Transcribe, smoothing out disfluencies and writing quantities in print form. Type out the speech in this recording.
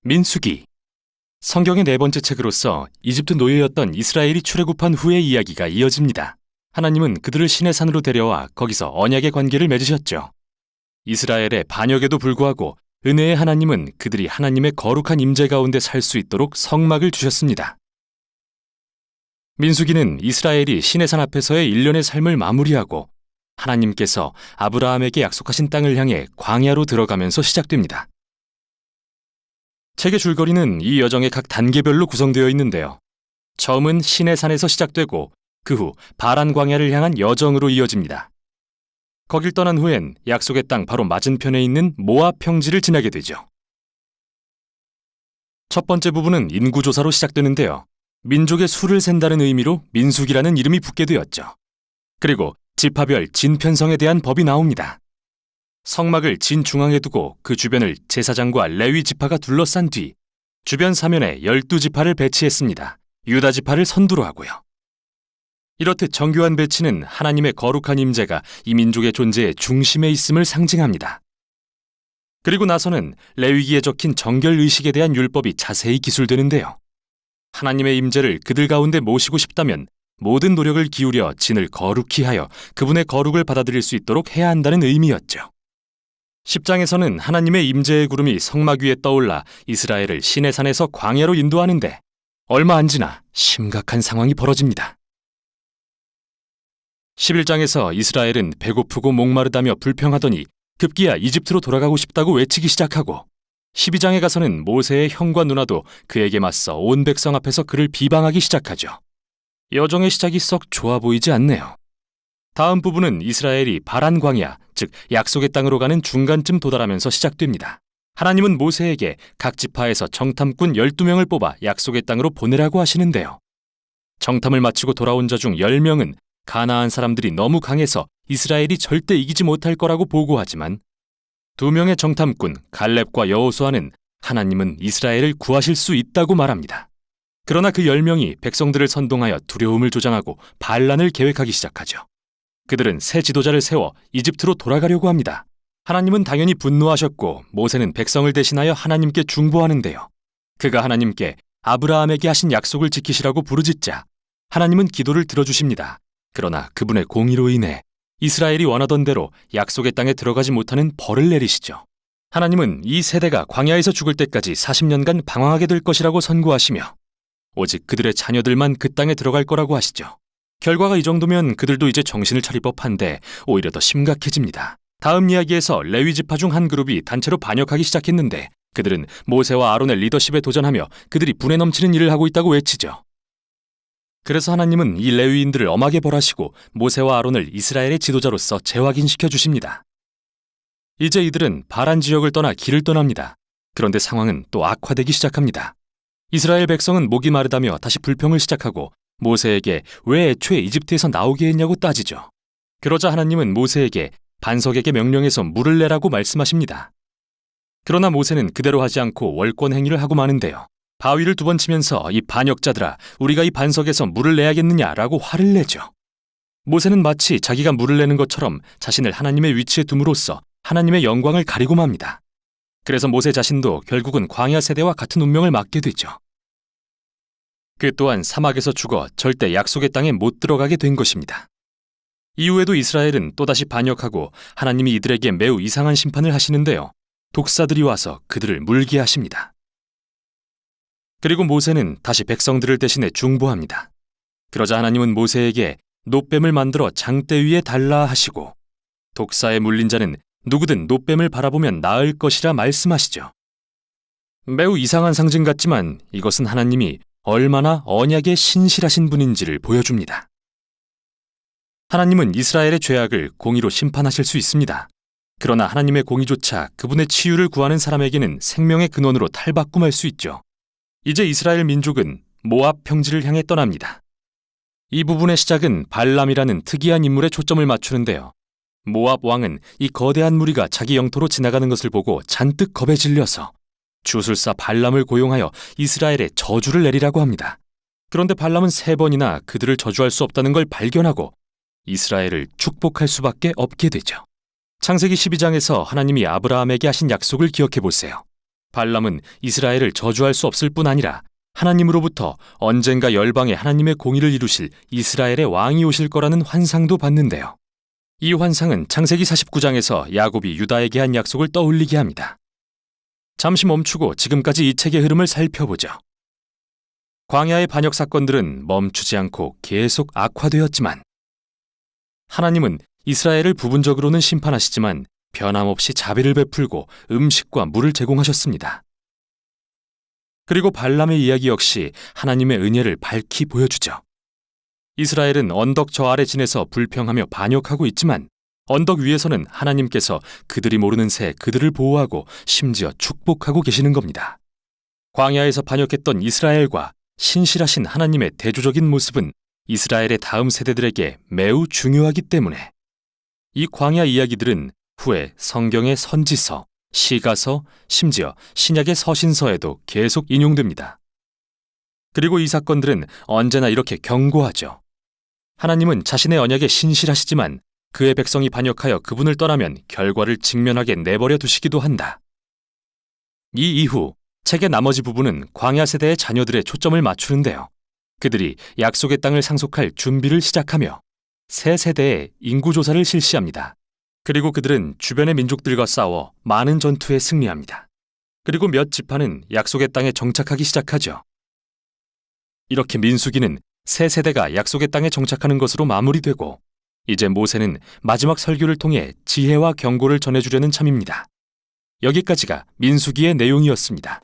민수기. 성경의 네 번째 책으로서 이집트 노예였던 이스라엘이 출애굽한 후의 이야기가 이어집니다. 하나님은 그들을 시내 산으로 데려와 거기서 언약의 관계를 맺으셨죠. 이스라엘의 반역에도 불구하고 은혜의 하나님은 그들이 하나님의 거룩한 임재 가운데 살 수 있도록 성막을 주셨습니다. 민수기는 이스라엘이 시내산 앞에서의 일련의 삶을 마무리하고 하나님께서 아브라함에게 약속하신 땅을 향해 광야로 들어가면서 시작됩니다. 책의 줄거리는 이 여정의 각 단계별로 구성되어 있는데요. 처음은 시내산에서 시작되고 그 후 바란 광야를 향한 여정으로 이어집니다. 거길 떠난 후엔 약속의 땅 바로 맞은편에 있는 모압 평지를 지나게 되죠. 첫 번째 부분은 인구조사로 시작되는데요. 민족의 수를 센다는 의미로 민수기라는 이름이 붙게 되었죠. 그리고 지파별 진편성에 대한 법이 나옵니다. 성막을 진중앙에 두고 그 주변을 제사장과 레위 지파가 둘러싼 뒤 주변 사면에 12지파를 배치했습니다. 유다 지파를 선두로 하고요. 이렇듯 정교한 배치는 하나님의 거룩한 임재가 이 민족의 존재의 중심에 있음을 상징합니다. 그리고 나서는 레위기에 적힌 정결의식에 대한 율법이 자세히 기술되는데요. 하나님의 임재를 그들 가운데 모시고 싶다면 모든 노력을 기울여 진을 거룩히 하여 그분의 거룩을 받아들일 수 있도록 해야 한다는 의미였죠. 10장에서는 하나님의 임재의 구름이 성막 위에 떠올라 이스라엘을 시내산에서 광야로 인도하는데 얼마 안 지나 심각한 상황이 벌어집니다. 11장에서 이스라엘은 배고프고 목마르다며 불평하더니 급기야 이집트로 돌아가고 싶다고 외치기 시작하고 12장에 가서는 모세의 형과 누나도 그에게 맞서 온 백성 앞에서 그를 비방하기 시작하죠. 여정의 시작이 썩 좋아 보이지 않네요. 다음 부분은 이스라엘이 바란 광야, 즉 약속의 땅으로 가는 중간쯤 도달하면서 시작됩니다. 하나님은 모세에게 각 지파에서 정탐꾼 12명을 뽑아 약속의 땅으로 보내라고 하시는데요. 정탐을 마치고 돌아온 자 중 10명은 가나안 사람들이 너무 강해서 이스라엘이 절대 이기지 못할 거라고 보고하지만 2명의 정탐꾼 갈렙과 여호수아는 하나님은 이스라엘을 구하실 수 있다고 말합니다. 그러나 그 10명이 백성들을 선동하여 두려움을 조장하고 반란을 계획하기 시작하죠. 그들은 새 지도자를 세워 이집트로 돌아가려고 합니다. 하나님은 당연히 분노하셨고 모세는 백성을 대신하여 하나님께 중보하는데요. 그가 하나님께 아브라함에게 하신 약속을 지키시라고 부르짖자 하나님은 기도를 들어주십니다. 그러나 그분의 공의로 인해 이스라엘이 원하던 대로 약속의 땅에 들어가지 못하는 벌을 내리시죠. 하나님은 이 세대가 광야에서 죽을 때까지 40년간 방황하게 될 것이라고 선고하시며 오직 그들의 자녀들만 그 땅에 들어갈 거라고 하시죠. 결과가 이 정도면 그들도 이제 정신을 차릴 법한데 오히려 더 심각해집니다. 다음 이야기에서 레위 지파 중 한 그룹이 단체로 반역하기 시작했는데 그들은 모세와 아론의 리더십에 도전하며 그들이 분에 넘치는 일을 하고 있다고 외치죠. 그래서 하나님은 이 레위인들을 엄하게 벌하시고 모세와 아론을 이스라엘의 지도자로서 재확인시켜 주십니다. 이제 이들은 바란 지역을 떠나 길을 떠납니다. 그런데 상황은 또 악화되기 시작합니다. 이스라엘 백성은 목이 마르다며 다시 불평을 시작하고 모세에게 왜 애초에 이집트에서 나오게 했냐고 따지죠. 그러자 하나님은 모세에게 반석에게 명령해서 물을 내라고 말씀하십니다. 그러나 모세는 그대로 하지 않고 월권 행위를 하고 마는데요. 바위를 2번 치면서 이 반역자들아 우리가 이 반석에서 물을 내야겠느냐라고 화를 내죠. 모세는 마치 자기가 물을 내는 것처럼 자신을 하나님의 위치에 둠으로써 하나님의 영광을 가리고 맙니다. 그래서 모세 자신도 결국은 광야 세대와 같은 운명을 맞게 되죠. 그 또한 사막에서 죽어 절대 약속의 땅에 못 들어가게 된 것입니다. 이후에도 이스라엘은 또다시 반역하고 하나님이 이들에게 매우 이상한 심판을 하시는데요. 독사들이 와서 그들을 물게 하십니다. 그리고 모세는 다시 백성들을 대신해 중보합니다. 그러자 하나님은 모세에게 놋뱀을 만들어 장대 위에 달라 하시고 독사에 물린 자는 누구든 놋뱀을 바라보면 나을 것이라 말씀하시죠. 매우 이상한 상징 같지만 이것은 하나님이 얼마나 언약에 신실하신 분인지를 보여줍니다. 하나님은 이스라엘의 죄악을 공의로 심판하실 수 있습니다. 그러나 하나님의 공의조차 그분의 치유를 구하는 사람에게는 생명의 근원으로 탈바꿈할 수 있죠. 이제 이스라엘 민족은 모압 평지를 향해 떠납니다. 이 부분의 시작은 발람이라는 특이한 인물에 초점을 맞추는데요. 모압 왕은 이 거대한 무리가 자기 영토로 지나가는 것을 보고 잔뜩 겁에 질려서 주술사 발람을 고용하여 이스라엘에 저주를 내리라고 합니다. 그런데 발람은 3번이나 그들을 저주할 수 없다는 걸 발견하고 이스라엘을 축복할 수밖에 없게 되죠. 창세기 12장에서 하나님이 아브라함에게 하신 약속을 기억해 보세요. 발람은 이스라엘을 저주할 수 없을 뿐 아니라 하나님으로부터 언젠가 열방에 하나님의 공의를 이루실 이스라엘의 왕이 오실 거라는 환상도 받는데요. 이 환상은 창세기 49장에서 야곱이 유다에게 한 약속을 떠올리게 합니다. 잠시 멈추고 지금까지 이 책의 흐름을 살펴보죠. 광야의 반역 사건들은 멈추지 않고 계속 악화되었지만 하나님은 이스라엘을 부분적으로는 심판하시지만 변함없이 자비를 베풀고 음식과 물을 제공하셨습니다. 그리고 발람의 이야기 역시 하나님의 은혜를 밝히 보여주죠. 이스라엘은 언덕 저 아래 지내서 불평하며 반역하고 있지만 언덕 위에서는 하나님께서 그들이 모르는 새 그들을 보호하고 심지어 축복하고 계시는 겁니다. 광야에서 반역했던 이스라엘과 신실하신 하나님의 대조적인 모습은 이스라엘의 다음 세대들에게 매우 중요하기 때문에 이 광야 이야기들은 후에 성경의 선지서, 시가서, 심지어 신약의 서신서에도 계속 인용됩니다. 그리고 이 사건들은 언제나 이렇게 경고하죠. 하나님은 자신의 언약에 신실하시지만 그의 백성이 반역하여 그분을 떠나면 결과를 직면하게 내버려 두시기도 한다. 이 이후 책의 나머지 부분은 광야 세대의 자녀들의 초점을 맞추는데요. 그들이 약속의 땅을 상속할 준비를 시작하며 새 세대의 인구조사를 실시합니다. 그리고 그들은 주변의 민족들과 싸워 많은 전투에 승리합니다. 그리고 몇 지파는 약속의 땅에 정착하기 시작하죠. 이렇게 민수기는 새 세대가 약속의 땅에 정착하는 것으로 마무리되고 이제 모세는 마지막 설교를 통해 지혜와 경고를 전해주려는 참입니다. 여기까지가 민수기의 내용이었습니다.